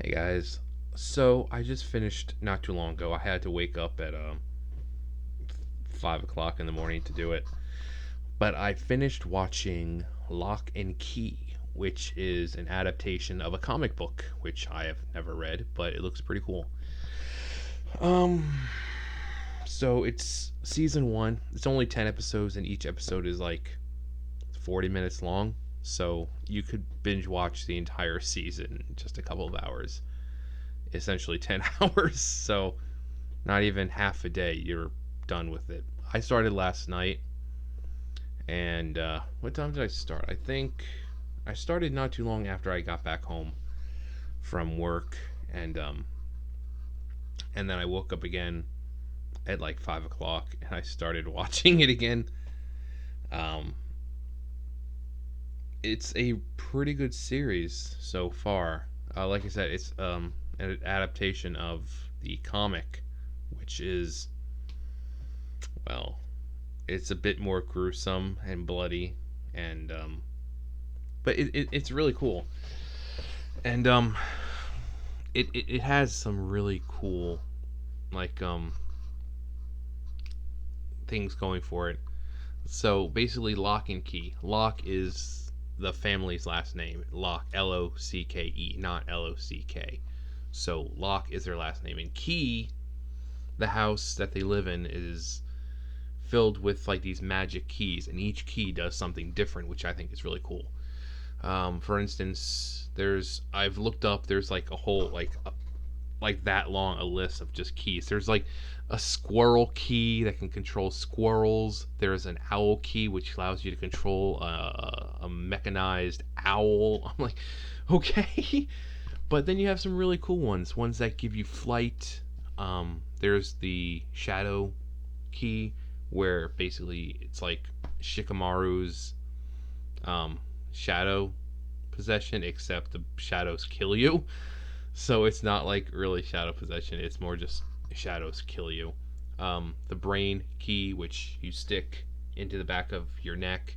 Hey guys, so I just finished not too long ago. I had to wake up at 5 o'clock in the morning to do it, but I finished watching Lock and Key, which is an adaptation of a comic book, which I have never read, but it looks pretty cool. Um, so it's season one. It's only 10 episodes, and each episode is like 40 minutes long. So you could binge watch the entire season in just a couple of hours, essentially 10 hours. So not even half a day, you're done with it. I started last night, and what time did I start? I think I started not too long after I got back home from work, and then I woke up again at like 5 o'clock, and I started watching it again. Um, it's a pretty good series so far. Like I said, it's an adaptation of the comic, which is, well, it's a bit more gruesome and bloody, and but it's really cool, and it has some really cool, like, things going for it. So basically, Lock and Key. Locke is the family's last name. Locke, Locke, not Lock. So Locke is their last name, and Key, the house that they live in, is filled with like these magic keys, and each key does something different, which I think is really cool. For instance, I've looked up. There's like a whole like that long a list of just keys. There's like a squirrel key that can control squirrels. There's an owl key which allows you to control a mechanized owl. I'm like, okay, but then you have some really cool ones that give you flight. There's the shadow key, where basically it's like Shikamaru's um, shadow possession, except the shadows kill you. So it's not like really shadow possession, it's more just shadows kill you. The brain key, which you stick into the back of your neck,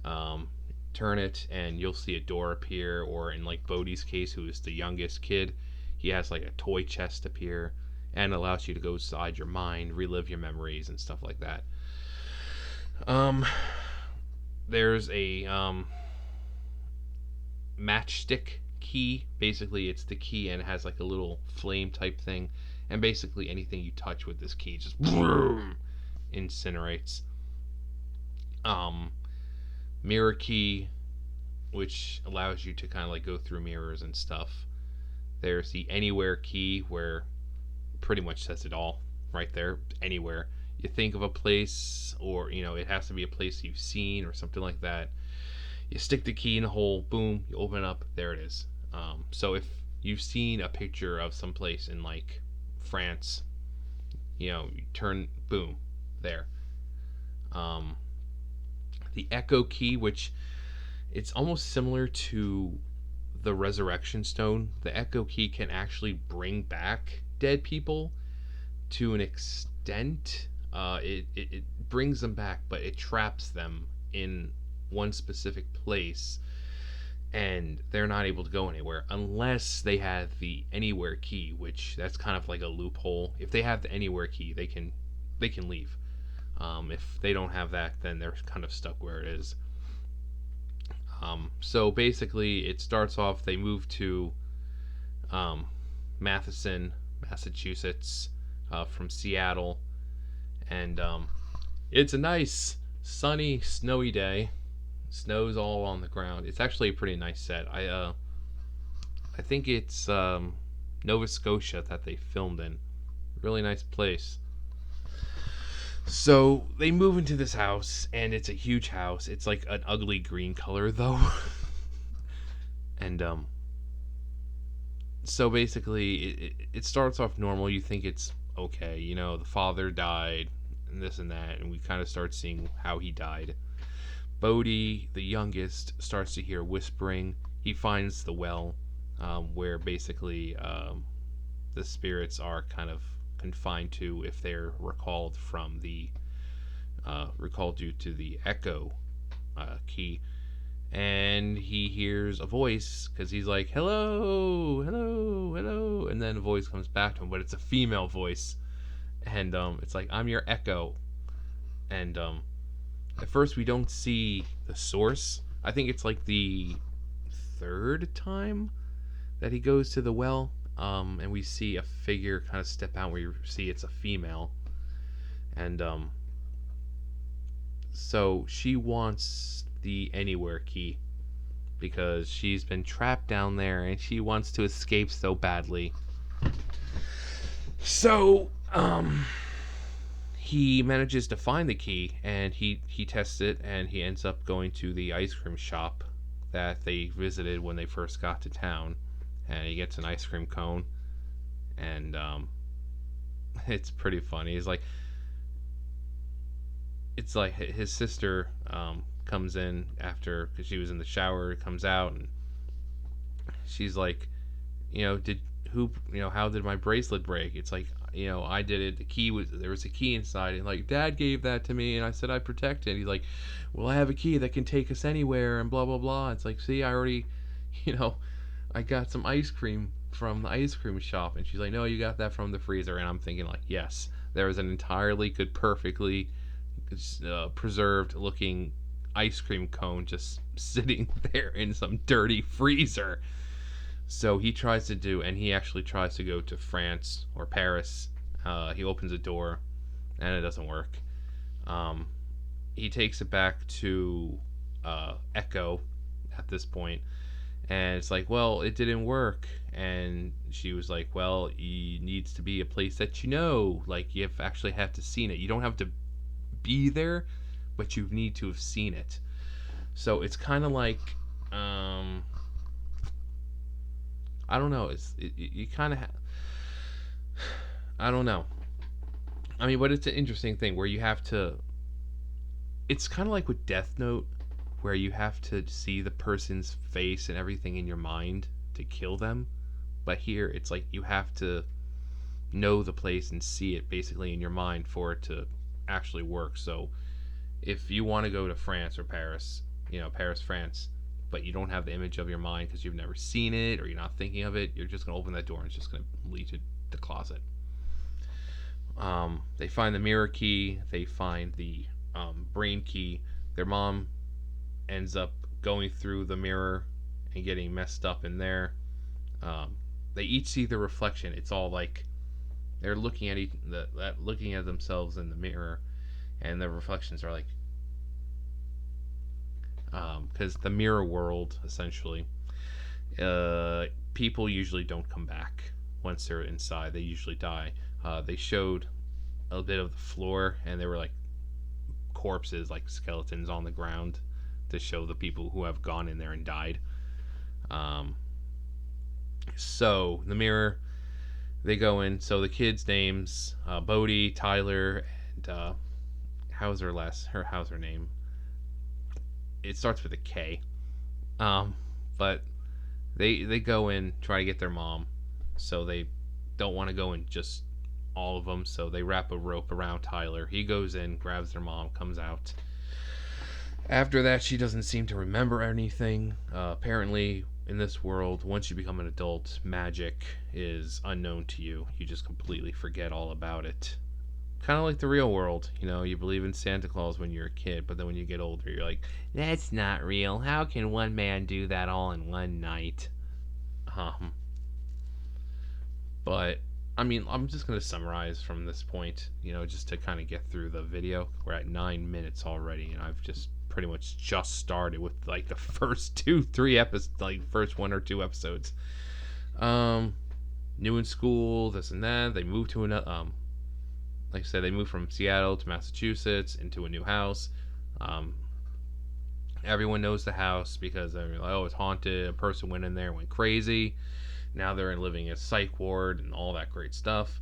um, turn it, and you'll see a door appear. Or in like Bodhi's case, who is the youngest kid, he has like a toy chest appear and allows you to go inside your mind, relive your memories, and stuff like that. Um, there's a matchstick key. Basically, it's the key and it has like a little flame type thing. And basically, anything you touch with this key just boom, incinerates. Um, Mirror key, which allows you to kind of like go through mirrors and stuff. There's the anywhere key, where pretty much says it all right there. Anywhere you think of a place, or it has to be a place you've seen or something like that. You stick the key in the hole, boom, you open it up, there it is. So if you've seen a picture of some place in like France, you turn, boom, there. Um, the echo key, which it's almost similar to the resurrection stone. The echo key can actually bring back dead people to an extent. It brings them back, but it traps them in one specific place, and they're not able to go anywhere unless they have the anywhere key, which that's kind of like a loophole. If they have the anywhere key, they can leave. If they don't have that, then they're kind of stuck where it is. So basically, it starts off. They move to um, Matheson, Massachusetts, from Seattle, and it's a nice sunny, snowy day. Snow's all on the ground. It's actually a pretty nice set. I think it's Nova Scotia that they filmed in. Really nice place. So they move into this house, and it's a huge house. It's like an ugly green color though, and so basically it starts off normal. You think it's okay, the father died, and this and that, and we kind of start seeing how he died. Bodhi, the youngest, starts to hear whispering. He finds the well, where basically the spirits are kind of confined to if they're recalled due to the echo key. and he hears a voice because he's like, "Hello, hello, hello," and then a voice comes back to him, but it's a female voice, and it's like, "I'm your echo," and at first we don't see the source. I think it's like the third time that he goes to the well, and we see a figure kind of step out where you see it's a female, and so she wants the anywhere key because she's been trapped down there and she wants to escape so badly. So, he manages to find the key and he tests it and he ends up going to the ice cream shop that they visited when they first got to town, and he gets an ice cream cone, and it's pretty funny. It's like his sister comes in after because she was in the shower, comes out, and she's like, did who, how did my bracelet break? It's like, I did it. The key was there was a key inside, and like Dad gave that to me, and I said I protect it. He's like, well, I have a key that can take us anywhere, and blah blah blah. It's like, see, I already, you know, I got some ice cream from the ice cream shop, and she's like, no, you got that from the freezer, and I'm thinking like, yes, there was an entirely good, perfectly preserved looking ice cream cone just sitting there in some dirty freezer. So he tries to do, and he actually tries to go to France or Paris. He opens a door, and it doesn't work. Um, he takes it back to Echo at this point, and it's like, well, it didn't work. And she was like, well, it needs to be a place that like you've actually have to seen it. You don't have to be there, but you need to have seen it. So it's kind of like, I don't know. You kind of I don't know. I mean, but it's an interesting thing where you have to. It's kind of like with Death Note, where you have to see the person's face and everything in your mind to kill them. But here, it's like you have to know the place and see it basically in your mind for it to actually work. So, if you want to go to France or Paris, Paris, France, but you don't have the image of your mind because you've never seen it or you're not thinking of it, you're just going to open that door and it's just going to lead to the closet. They find the mirror key, they find the brain key. Their mom ends up going through the mirror and getting messed up in there. They each see the reflection. It's all like they're looking at looking at themselves in the mirror, and the reflections are like, because the mirror world essentially, people usually don't come back once they're inside. They usually die. They showed a bit of the floor, and there were like corpses, like skeletons on the ground, to show the people who have gone in there and died. So the mirror, they go in. So the kids' names, Bodhi, Tyler, and how's her name? It starts with a K. But they go in, try to get their mom. So they don't want to go in just all of them. So they wrap a rope around Tyler. He goes in, grabs their mom, comes out. After that, she doesn't seem to remember anything. Apparently, in this world, once you become an adult, magic is unknown to you. You just completely forget all about it. Kind of like the real world. You believe in Santa Claus when you're a kid, but then when you get older, you're like, that's not real. How can one man do that all in one night? But, I mean, I'm just going to summarize from this point, just to kind of get through the video. We're at 9 minutes already, and I've just pretty much just started with like the first 2-3 episodes, like first 1 or 2 episodes. New in school, this and that. They moved to another, like I said, they moved from Seattle to Massachusetts into a new house. Everyone knows the house because they're like, oh, it's haunted. A person went in there, went crazy. Now they're living in a psych ward and all that great stuff.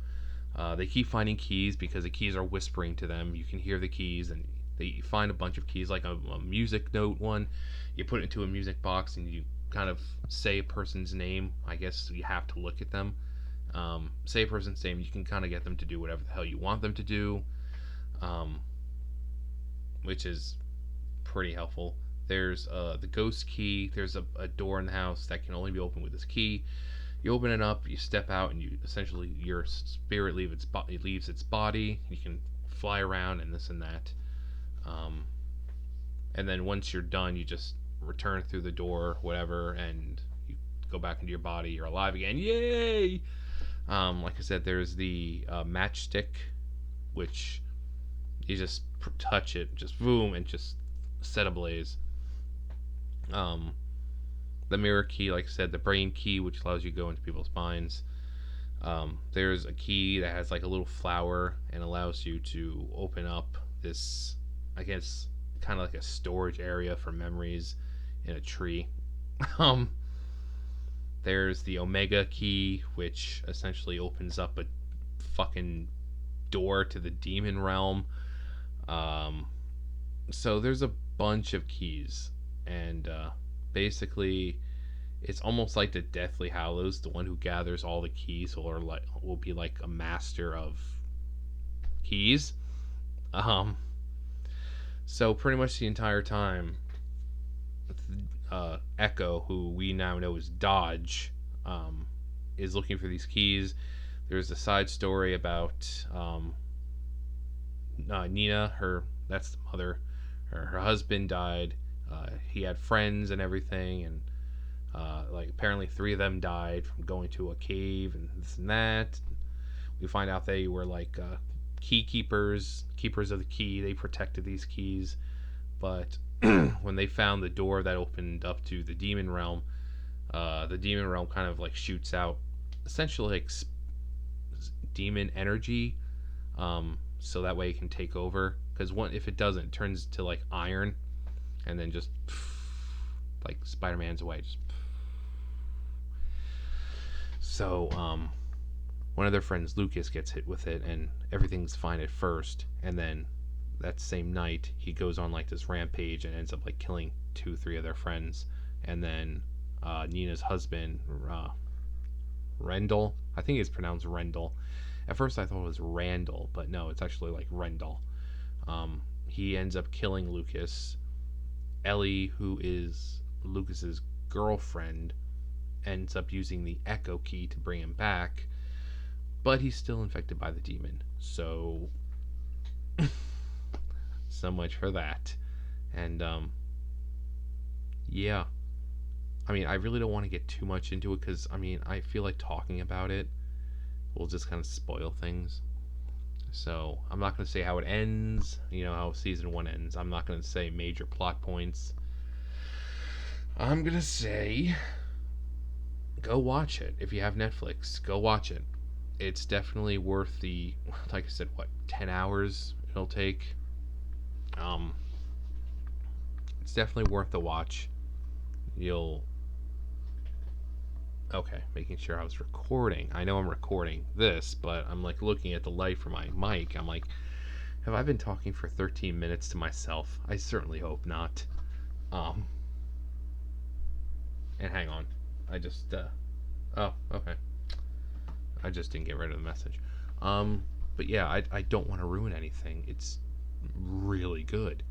They keep finding keys because the keys are whispering to them. You can hear the keys, and they find a bunch of keys, like a music note one. You put it into a music box and you kind of say a person's name. I guess you have to look at them. Say a person's name, you can kind of get them to do whatever the hell you want them to do, which is pretty helpful. There's the ghost key. There's a door in the house that can only be opened with this key. You open it up, you step out, and you essentially your spirit leaves its body. You can fly around and this and that. Um, and then once you're done, you just return through the door, whatever, and you go back into your body. You're alive again. Yay! Like I said, there's the matchstick, which you just touch it, just boom, and just set ablaze. Um, the mirror key, like I said, the brain key, which allows you to go into people's minds. There's a key that has like a little flower and allows you to open up this, I guess, kind of like a storage area for memories in a tree. um, there's the Omega key, which essentially opens up a fucking door to the demon realm. Um, so there's a bunch of keys, and basically, it's almost like the Deathly Hallows. The one who gathers all the keys will be like a master of keys. Um, so pretty much the entire time, Echo, who we now know as Dodge, is looking for these keys. There's a side story about Nina, that's the mother. Her husband died. He had friends and everything, and like apparently 3 of them died from going to a cave and this and that. We find out they were like key keepers of the key. They protected these keys, but when they found the door that opened up to the demon realm kind of like shoots out essentially like demon energy, so that way it can take over. Because if it doesn't, it turns to like iron, and then just like Spider-Man's away. So one of their friends, Lucas, gets hit with it, and everything's fine at first, and then that same night he goes on like this rampage and ends up like killing 2-3 of their friends. And then Nina's husband, Rendell, I think it's pronounced Rendell. At first I thought it was Randall, but no, it's actually like Rendell. He ends up killing Lucas. Ellie, who is Lucas's girlfriend, ends up using the Echo key to bring him back, but he's still infected by the demon. So so much for that. And yeah, I mean, I really don't want to get too much into it, because I mean, I feel like talking about it will just kind of spoil things. So I'm not going to say how it ends, how season 1 ends. I'm not going to say major plot points. I'm going to say go watch it. If you have Netflix, go watch it. It's definitely worth the, like I said, 10 hours it'll take. It's definitely worth the watch. Okay, making sure I was recording. I know I'm recording this, but I'm like looking at the light for my mic. I'm like, have I been talking for 13 minutes to myself? I certainly hope not. And hang on. I just, oh, okay. I just didn't get rid of the message. But yeah, I don't want to ruin anything. It's really good.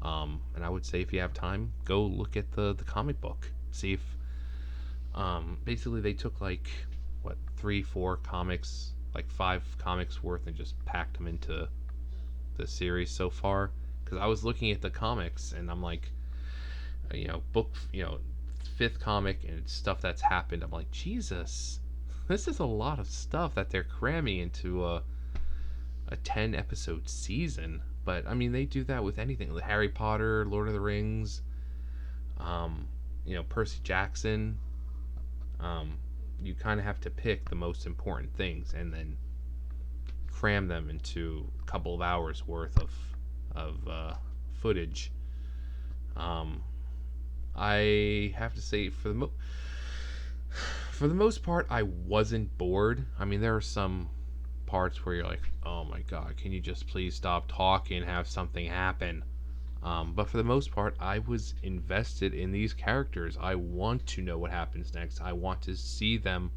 And I would say if you have time, go look at the comic book. See if, basically they took like 3-4 comics, like 5 comics worth, and just packed them into the series so far. Because I was looking at the comics and I'm like, book, 5th comic, and it's stuff that's happened. I'm like, Jesus, this is a lot of stuff that they're cramming into a 10 episode season. But I mean, they do that with anything. The Harry Potter, Lord of the Rings, Percy Jackson. You kind of have to pick the most important things and then cram them into a couple of hours worth of footage. I have to say, for the most part, I wasn't bored. I mean, there are some parts where you're like, oh my god, can you just please stop talking and have something happen? But for the most part, I was invested in these characters. I want to know what happens next. I want to see them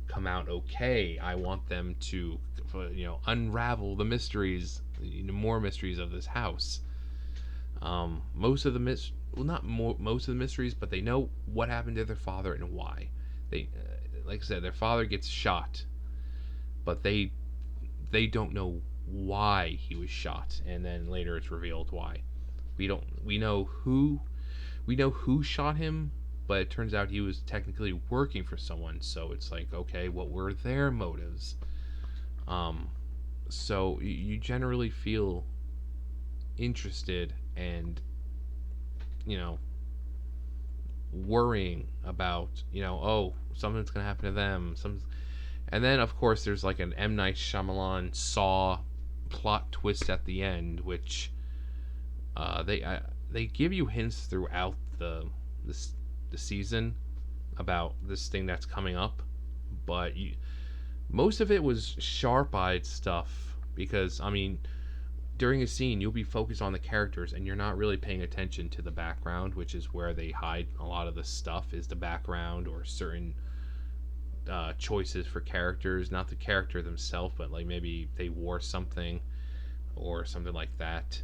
come out okay. I want them to, unravel the mysteries, more mysteries of this house. Most of the well, not most of the mysteries, but they know what happened to their father and why. They, like I said, their father gets shot, but they don't know why he was shot, and then later it's revealed why. We don't. We know who shot him, but it turns out he was technically working for someone. So it's like, okay, what were their motives? Um, so you generally feel interested and, you know, worrying about, oh, something's gonna happen to them. And then of course there's like an M Night Shyamalan Saw plot twist at the end, which they give you hints throughout this the season about this thing that's coming up, but most of it was sharp-eyed stuff because I mean during a scene you'll be focused on the characters and you're not really paying attention to the background, which is where they hide a lot of the stuff, is the background or certain choices for characters, not the character themselves, but like maybe they wore something or something like that.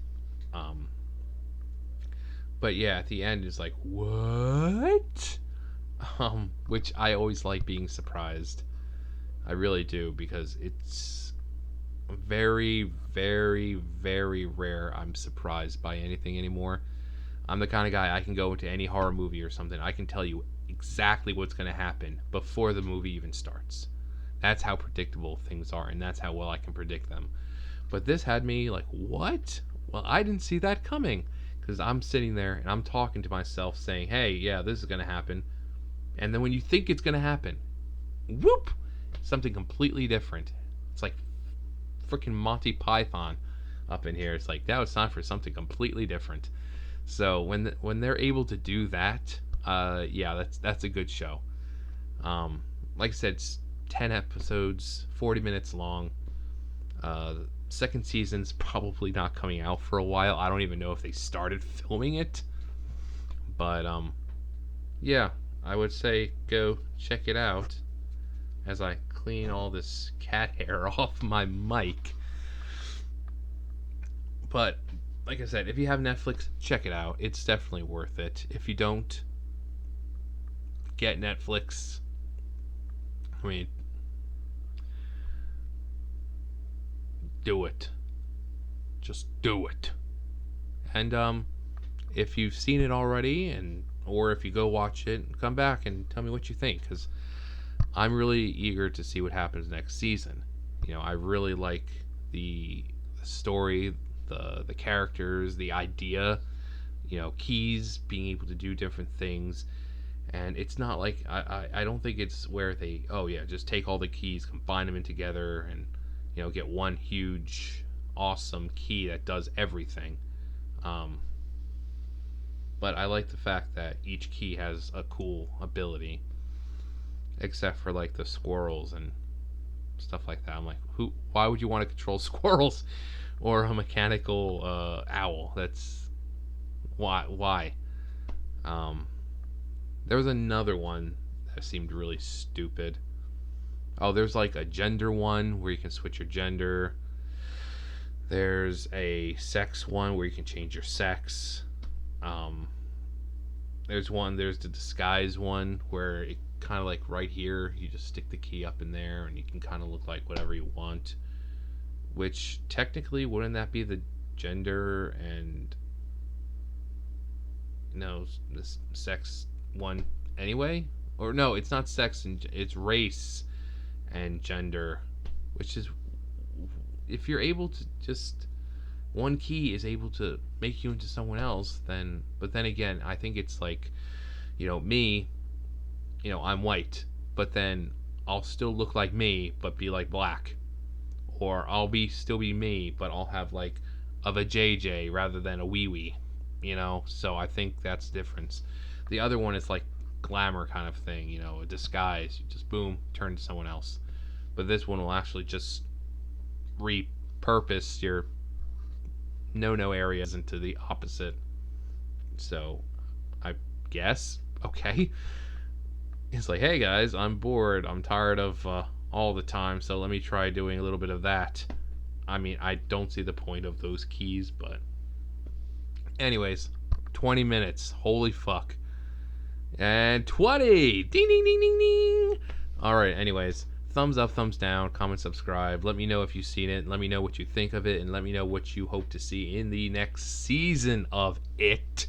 um, but yeah, at the end it's like, what? Which I always like being surprised. I really do, because it's very, very, very rare I'm surprised by anything anymore. I'm the kind of guy, I can go into any horror movie or something, I can tell you exactly what's going to happen before the movie even starts. That's how predictable things are, and that's how well I can predict them. But this had me like, what? Well, I didn't see that coming. Because I'm sitting there and I'm talking to myself saying, hey, yeah, this is going to happen. And then when you think it's going to happen, whoop, something completely different. It's like freaking Monty Python up in here. It's like, now it's time for something completely different. So when they're able to do that, yeah, that's a good show. Like I said, it's 10 episodes, 40 minutes long. Second season's probably not coming out for a while. I don't even know if they started filming it. But yeah, I would say go check it out as I clean all this cat hair off my mic. But like I said, if you have Netflix, check it out. It's definitely worth it. If you don't get Netflix, I mean, do it. Just do it. And if you've seen it already, or if you go watch it, come back and tell me what you think, because I'm really eager to see what happens next season. I really like the story, the characters, the idea. Keys being able to do different things, and it's not like I don't think it's where they, oh yeah, just take all the keys, combine them in together, and get one huge awesome key that does everything. Um, but I like the fact that each key has a cool ability, except for like the squirrels and stuff like that. I'm like, why would you want to control squirrels or a mechanical owl? That's why. Um, there was another one that seemed really stupid. Oh, there's like a gender one where you can switch your gender. There's a sex one where you can change your sex. Um, there's the disguise one where it kind of like right here, you just stick the key up in there and you can kind of look like whatever you want. Which technically, wouldn't that be the gender and this sex one anyway? Or no, it's not sex, and it's race and gender, which is, if you're able to just, one key is able to make you into someone else, but then again, I think it's like, me, I'm white, but then I'll still look like me but be like black, or I'll still be me but I'll have like of a JJ rather than a wee wee, so I think that's the difference. The other one is like glamour kind of thing, a disguise, you just boom, turn to someone else. But this one will actually just repurpose your no areas into the opposite. So I guess, okay, it's like, hey guys, I'm bored, I'm tired of all the time, so let me try doing a little bit of that. I mean, I don't see the point of those keys, but anyways, 20 minutes. Holy fuck. And 20. Ding, ding, ding, ding, ding. All right, anyways. Thumbs up, thumbs down, comment, subscribe. Let me know if you've seen it. Let me know what you think of it. And let me know what you hope to see in the next season of It.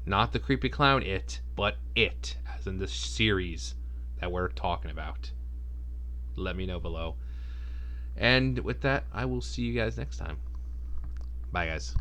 Not the creepy clown It, but It, as in the series that we're talking about. Let me know below. And with that, I will see you guys next time. Bye, guys.